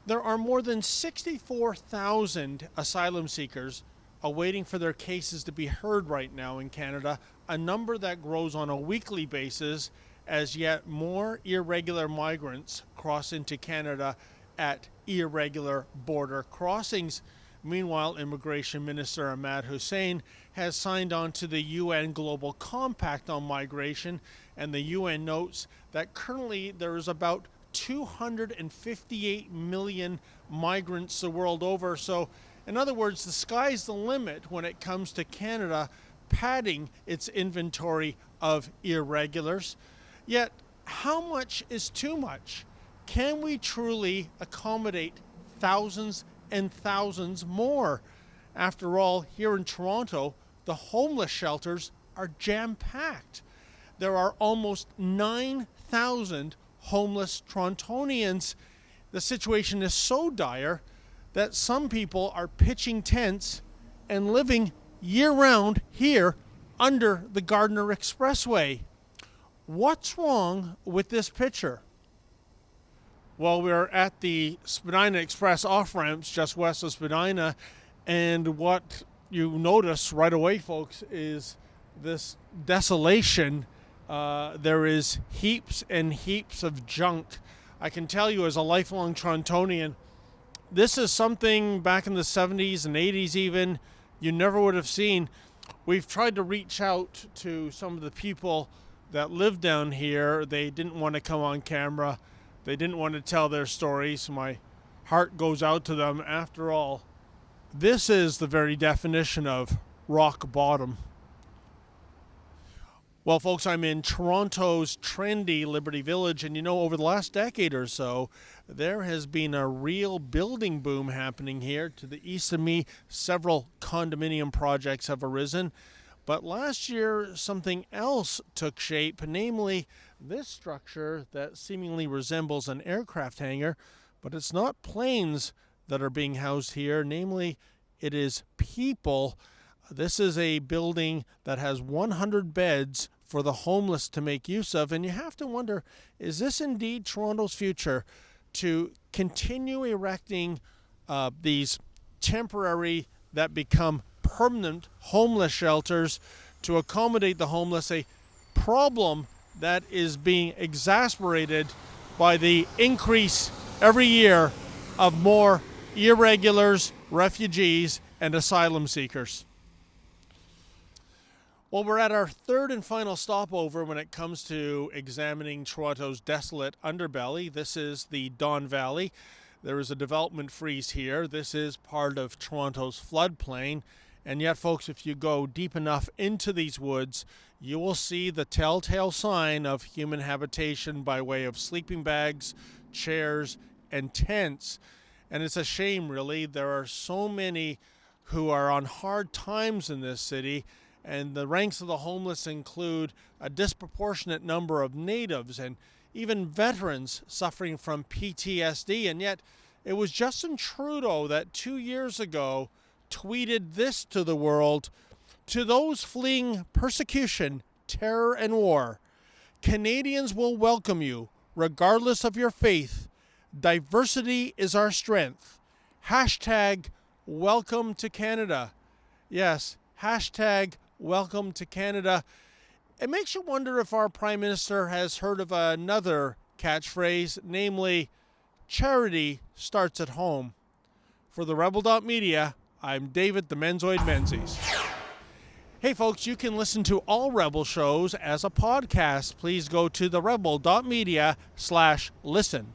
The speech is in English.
There are more than 64,000 asylum seekers awaiting for their cases to be heard right now in Canada, a number that grows on a weekly basis as yet more irregular migrants cross into Canada at irregular border crossings. Meanwhile, Immigration Minister Ahmad Hussein has signed on to the UN Global Compact on Migration, and the UN notes that currently there is about 258 million migrants the world over. So, in other words, the sky's the limit when it comes to Canada padding its inventory of irregulars. Yet, how much is too much? Can we truly accommodate thousands and thousands more? After all, here in Toronto, the homeless shelters are jam-packed. There are almost 9,000 homeless Torontonians. The situation is so dire that some people are pitching tents and living year-round here under the Gardiner Expressway. What's wrong with this picture? Well, we're at the Spadina Express off-ramps just west of Spadina, and what you notice right away, folks, is this desolation. There is heaps and heaps of junk. I can tell you as a lifelong Torontonian, this is something back in the 70s and 80s even, you never would have seen. We've tried to reach out to some of the people that live down here. They didn't want to come on camera. They didn't want to tell their stories. My heart goes out to them. After all, this is the very definition of rock bottom. Well, folks, I'm in Toronto's trendy Liberty Village, and over the last decade or so, there has been a real building boom happening here. To the east of me, several condominium projects have arisen. But last year, something else took shape, namely this structure that seemingly resembles an aircraft hangar, but it's not planes that are being housed here, namely it is people. This is a building that has 100 beds for the homeless to make use of, and you have to wonder, is this indeed Toronto's future, to continue erecting these temporary that become permanent homeless shelters to accommodate the homeless, a problem that is being exacerbated by the increase every year of more irregulars, refugees, and asylum seekers? Well, we're at our third and final stopover when it comes to examining Toronto's desolate underbelly. This is the Don Valley. There is a development freeze here. This is part of Toronto's floodplain. And yet, folks, if you go deep enough into these woods, you will see the telltale sign of human habitation by way of sleeping bags, chairs, and tents. And it's a shame, really. There are so many who are on hard times in this city, and the ranks of the homeless include a disproportionate number of natives and even veterans suffering from PTSD. And yet, it was Justin Trudeau that 2 years ago tweeted this to the world: "To those fleeing persecution, terror, and war, Canadians will welcome you, regardless of your faith. Diversity is our strength. Hashtag welcome to Canada." Yes, hashtag welcome to Canada. It makes you wonder if our Prime Minister has heard of another catchphrase, namely, charity starts at home. For the Rebel.media, I'm David the Menzoid Menzies. Hey folks, you can listen to all Rebel shows as a podcast. Please go to the Rebel.media/listen.